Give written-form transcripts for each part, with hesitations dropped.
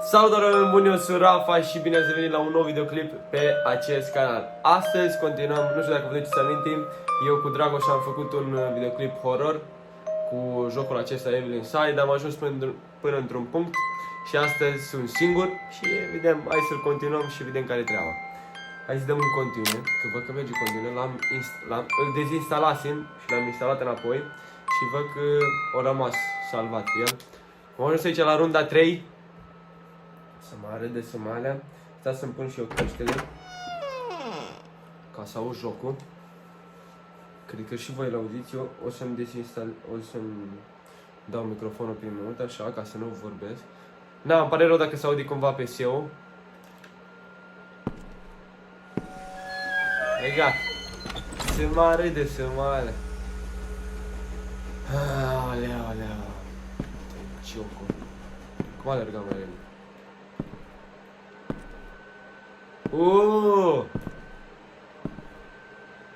Salut, oameni buni, eu sunt Rafa și bine ați venit la un nou videoclip pe acest canal. Astăzi continuăm, nu știu dacă vă duceți să amintim, eu cu Dragoș am făcut un videoclip horror cu jocul acesta Evil Inside. Am ajuns până într-un punct și astăzi sunt singur și vedem, hai să-l continuăm și vedem care e treaba. Hai să dăm un continue, că văd că merge continue, îl dezinstalasem și l-am instalat înapoi și văd că a rămas salvat el. Am ajuns aici la runda 3. Să mă arăt să mă alea. Stai să-mi pun și eu căștile ca să auzi jocul. Cred că și voi l-auziți. Eu o să-mi dezinstal, o să-mi dau microfonul prin minut, așa, ca să nu vorbesc. Na, îmi pare rău dacă se aude cumva pe SEO. E gata. Se mă arăde, se mă alea. Alea. Ciocul. Cum alergam mai repede?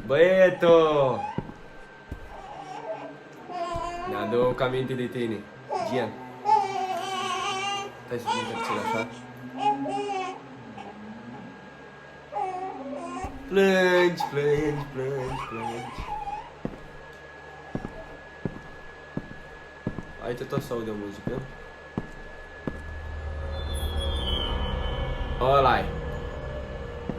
Băieto! Mi-aduc aminte de tine, Gian. Stai să mă încercel așa. Plângi. Aici tot să aude muzică.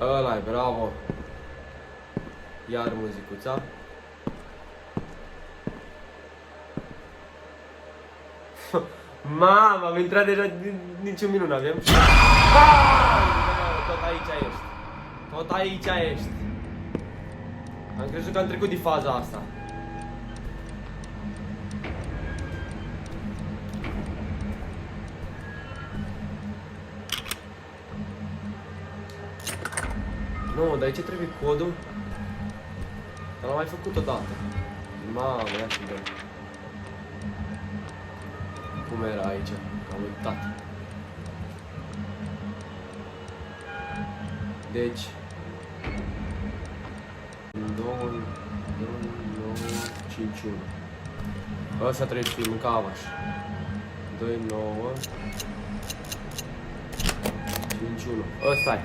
Ăla-i, bravo! Iar muzicuța. Mamă, am intrat deja, niciun minut n-aveam. Tot aici ești. Am crezut că am trecut de faza asta. Nu, dar aici trebuie codul. Dar l-am mai făcut odată. Mamă, ia și dăm. Cum era aici? Că am uitat. Deci 2951. Ăsta trebuie să fie mânca avaș. 2951. Ăsta-i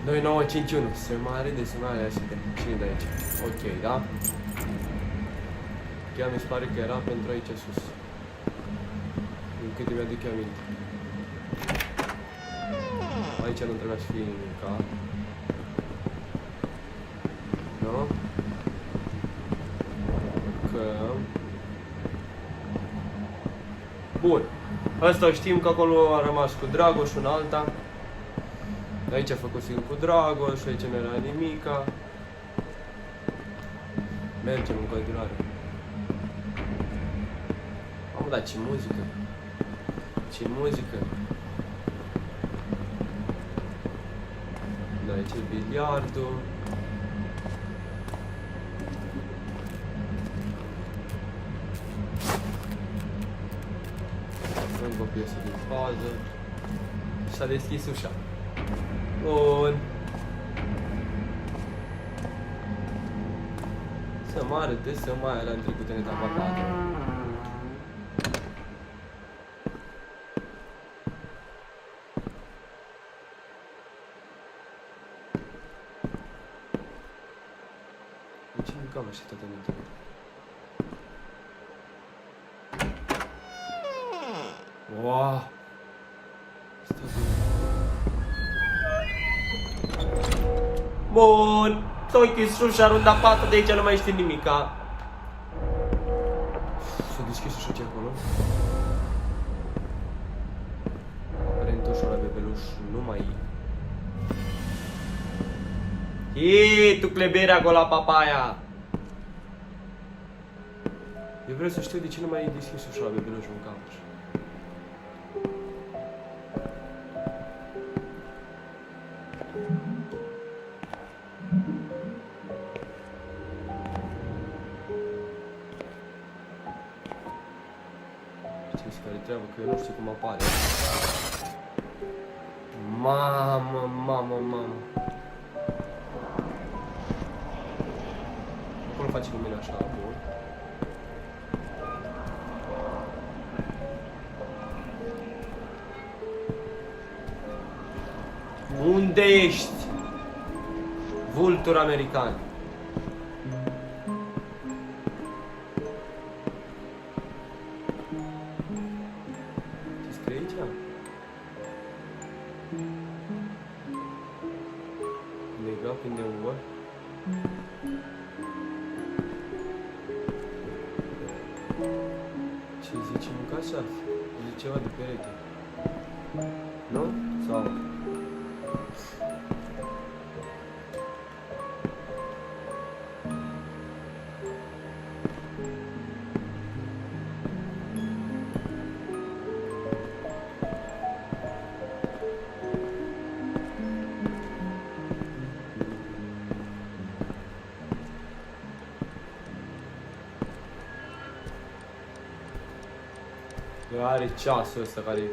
2951. Se mare de sunare așa de cine de aici. Ok, da? Chiar mi se pare că era pentru aici sus. Din câte mi-aduc eu aminte. Aici nu trebuia să fie nimica. Nu? Că... Bun. Asta știm că acolo a rămas cu Dragoș, un alta. Aici a făcut film cu Dragoș, aici nu era nimica. Mergem în continuare. Am dat ce muzică. Ce muzică. Da, aici e biliardul. Încă o piesă din fază. S-a deschis ușa. Bun. Să mă arăte, să mai alea în trecut în etapa 4. De ce nu cam așa toată mintea? Wow! Bun, s-a închis ușa, runda 4, de aici nu mai știm nimica. S-a deschis ușa ce acolo. Aparent ușa la bebeluș nu mai e. Hii, tu clebere acolo la papaya. Eu vreau să știu de ce nu mai e deschis ușa la bebeluș în cap. Știți care treabă, că eu nu știu cum apare. Mamă. Cum face lumina așa, bun? Unde ești? Vultur american. Ce scrie aici? Lega in the wall. Ce zice mânca așa? Zice ceva de perete. Nu? Sau? Are ceasul ăsta care e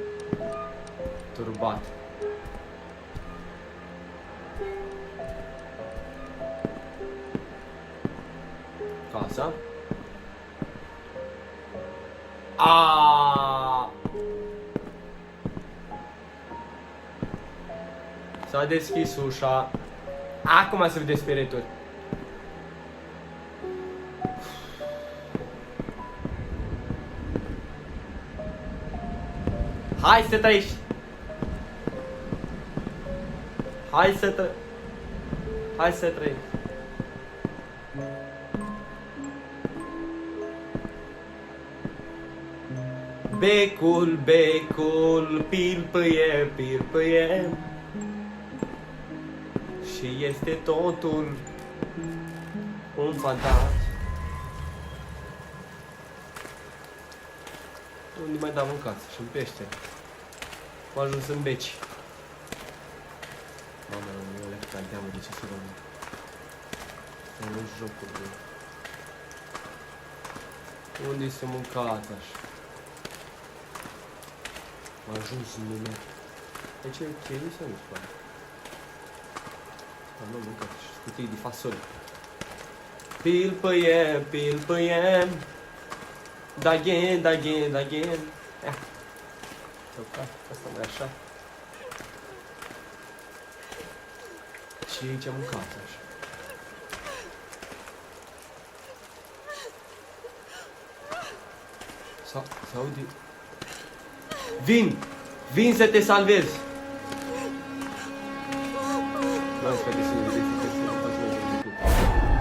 turbat. Casa. S-a deschis ușa. Acum se vede spirituri. Hai să trăiești! Hai să trăiești! Becul, pilpăie și este totul un fantasm. Unde mai dau mâncați? Și în pește. M-a ajuns în beci. Mamă, eu le canteamă de ce se rămâne. Am luat jocuri de... Unde-i să mâncați așa? M-a ajuns în lume. Aici e ok sau nu-ți pare? Am luat mâncați și scutii de fasole. Pilpăie. Dagen. Ia. Asta mai așa. Și aici am mâncat așa. S-aude. Vin să te salvezi.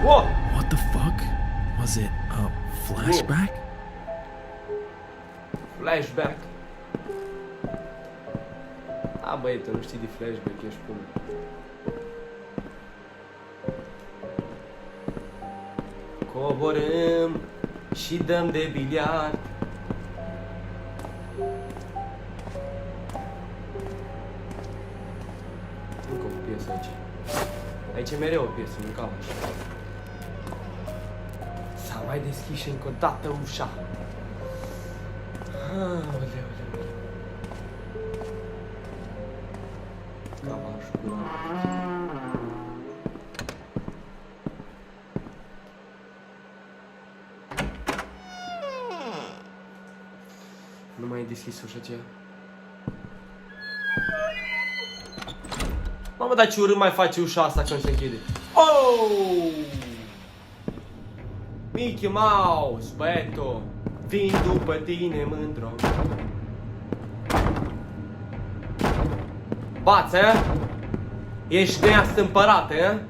What the fuck? Was it a flashback? Flashback. A, băiete, nu știi de flashback, ești până. Coborâm și dăm de biliard. Încă o piesă aici. Aici e mereu o piesă, nu cam așa. S-a mai deschis și încă o dată ușa. Aoleu. Cavașul ăla. Nu mai e deschis ușa aceea. Mamă, dar ce urât mai face ușa asta când se închide. Oh! Mickey Mouse, băietul. Vin după tine mândro. Bață, ești neastă împărată,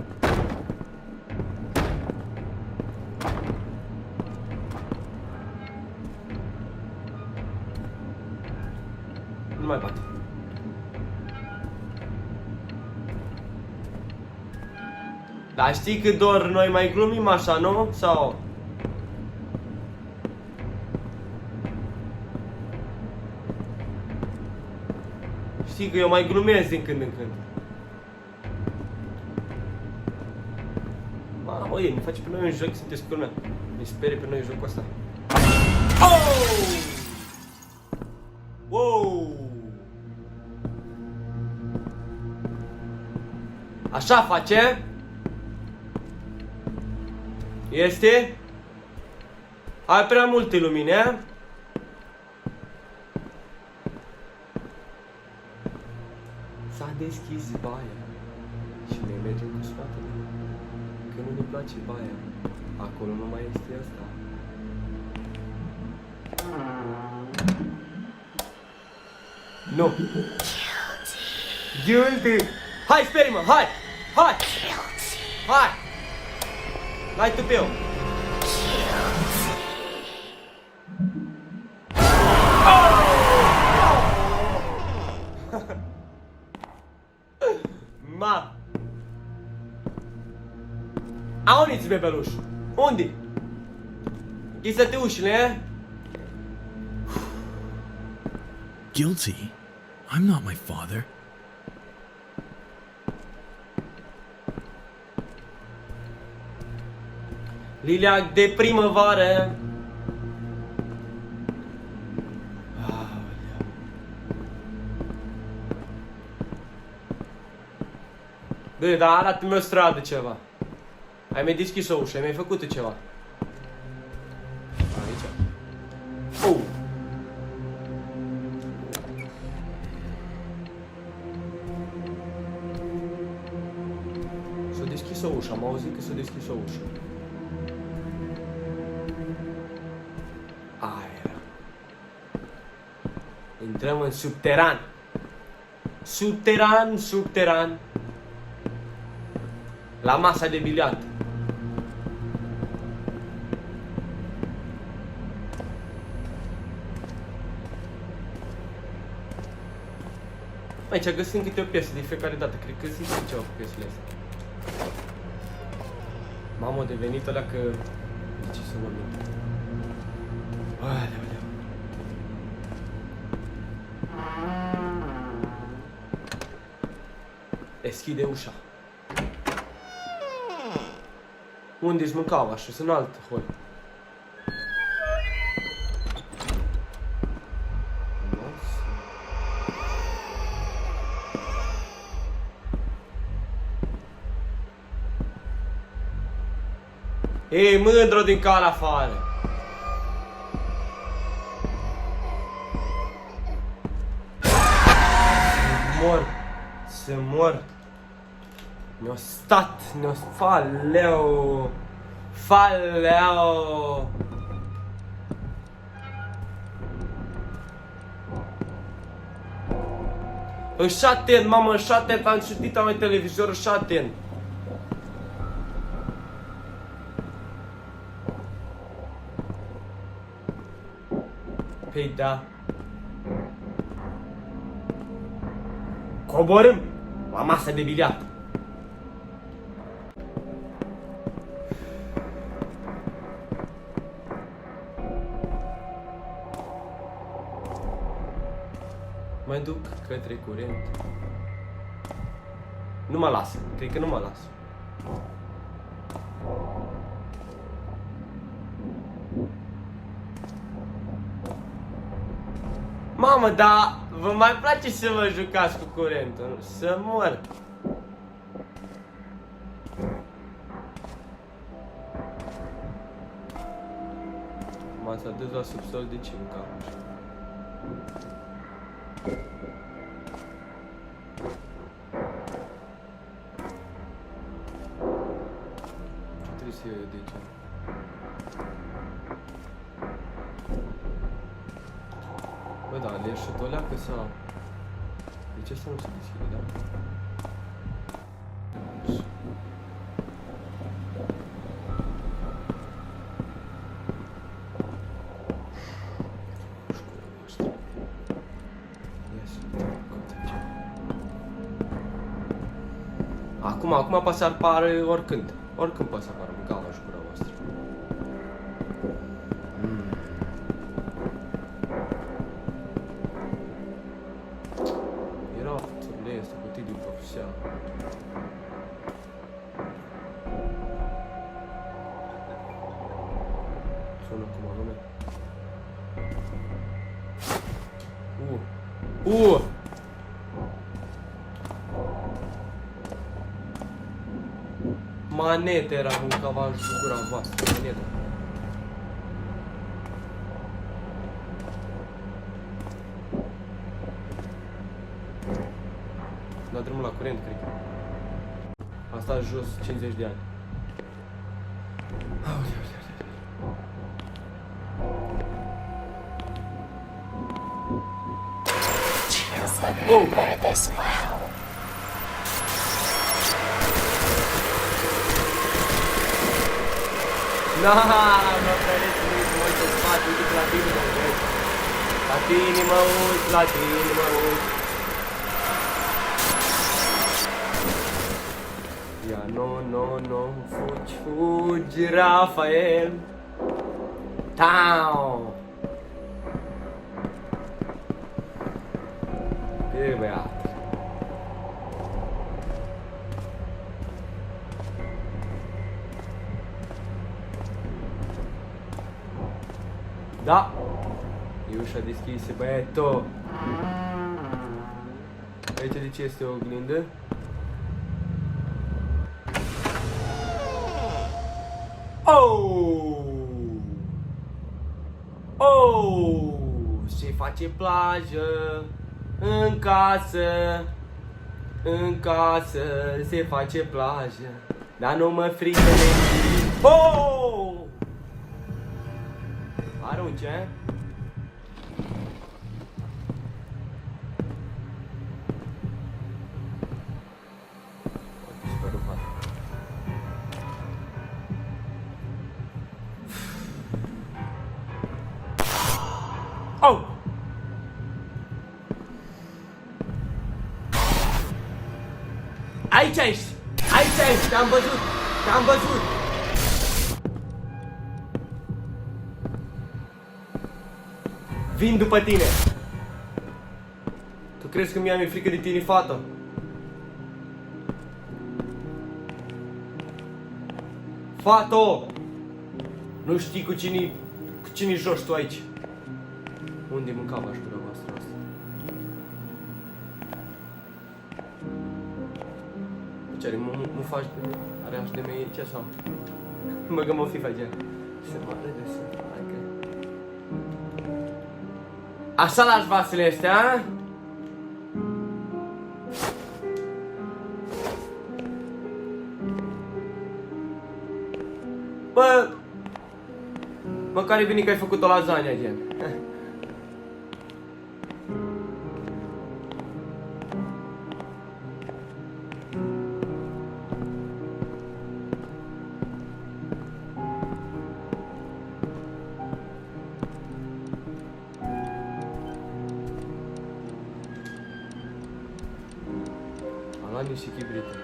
nu mai bate. Dar știi cât doar noi mai glumim așa, nu? Sau... Știi că eu mai glumesc din când în când. Mamă, ne face pe noi un joc, sunteți cu lumea. Ne sperie pe noi jocul ăsta. Oh! Wow! Așa face? Este? Ai prea multe lumine. S-a deschis baia și noi mergem cu spatele, că nu ne place baia. Acolo nu mai este asta. Nu. Guilty. Hai, sperie-mă, hai! Hai! Hai! Hai tupeu! Ma! Auniți, bebeluș! Unde? Închise-te ușile, eh? Guilty? I'm not my father. Liliac de primăvară. Bă, dar arată-mi o stradă ceva. Ai mai deschis o ușă, ai mai făcut ceva. Aici. Oh! S-a deschis o ușă, am auzit că s-a deschis o ușă. Aia era. Intrăm în subteran. Subteran, subteran. La masa de biliard. Aici găsim câte o piesă de fiecare dată. Cred că zic ceva cu piesele astea. Mamă, a devenit ăla că... De ce să vorbim? Alea. Deschide ușa. Unde-și mâncau așa? Sunt altă hoi. Ei, mândro din cal afară! Să mor! Ne-o stat, ne-o faleu! Faleu! Își atent, mamă, își atent, am citit la televizor, își atent! Păi da. Coborâm la masa de biliard. Mă duc către curent. Nu mă lasă, cred că nu mă lasă. Mamă, dar vă mai place să vă jucați cu curentul? Să mor! M-ați adus la subsol, de ce mâncam așa? Ce trebuie să iau eu de aici? Bă, da, le și doleacă sau... De ce să nu se deschide, da? Acum poate să apară oricând. Oricând poate să apară mâncava și gura voastră. Era țurile astea cu titlul profesional. Sună cum anume. Manete era mâncava și gura voastră, manete. Da drumul la curent, cred. A stat jos 50 de ani. Oh! Na, mă fereți mult în spate, uite la tine, mă uiți. La tine mă uiți, la tine mă uiți. Ia, no, fugi, fugi, Rafael. Tau! E băiat. Da! E ușa deschisă, băieto! Aici de ce este o oglindă? Oh! Oh! Se face plajă în casă, în casă se face plajă, dar nu mă frică de... Oh! Arunci, eh? Oh! Aici ești! Aici ești! Te-am văzut! Te-am văzut! Vin după tine! Tu crezi că mi-am frică de tine, fată? Fato! Nu știi cu cine joci tu aici? Unde mâncam aș gura voastră asta? Ce are, mu faci de mine? Are aș de mei ce sau? Mă găm o fi face. Se mare de să facă. Așa lași vasele astea, a? Bă! Măcar e bine că ai făcut o lasagna, gen. Am luat niște chibrite.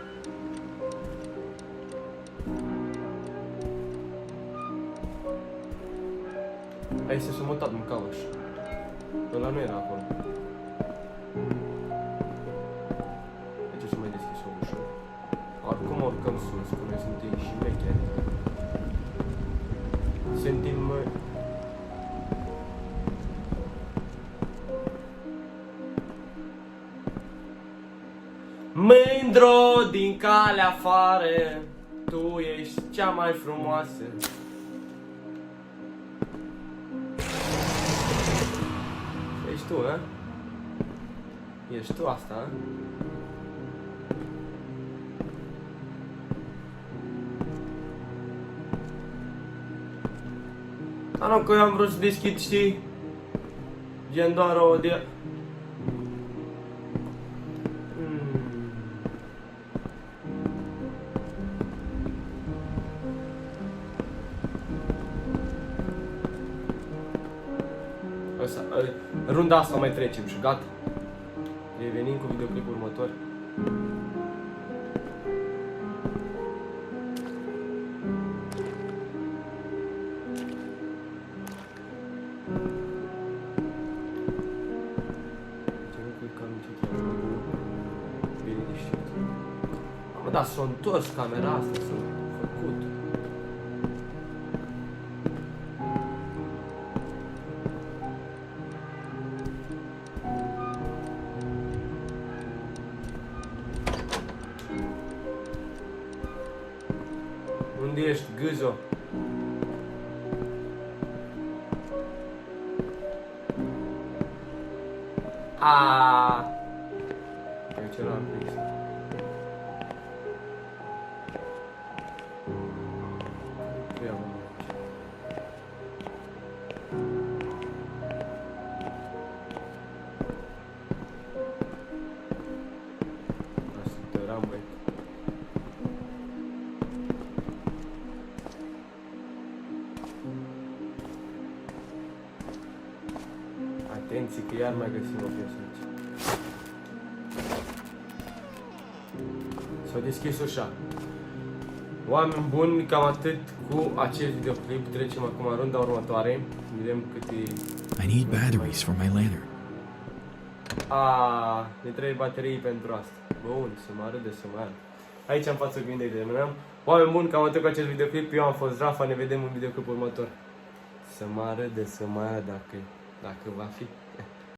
Aici s-a mutat mâncavaș. Ăla nu era acolo. Aici s-a mai deschis o ușă. Acum urcăm sus, că noi suntem și mecheri. Suntem... Mândro din calea afară, tu ești cea mai frumoasă. Ești tu, a? Ești tu asta, a? Dar nu că eu am vrut să deschid, știi? Gen doar o de... Runda asta mai trecem și gata. Revenim cu videoclipul următor. Mă, da, s-a întors camera asta, s-a făcut. Unde ești, gâzo? Aici l-am prins. Ia, mă. Asta eram, băi. Atenție că iar mai găsim o piesă aici. S-a deschis ușa. Oameni buni, cam atât cu acest videoclip. Trecem acum în runda următoare. Vedem cât e... I need batteries for my lantern. Ne trebuie baterii pentru asta. Bun, să mă arăt de să mă arăt. Aici în față oglindei terminăm. Oameni buni, cam atât cu acest videoclip. Eu am fost Rafa, ne vedem în videoclipul următor. Să mă arăt de să mă arăt dacă va fi.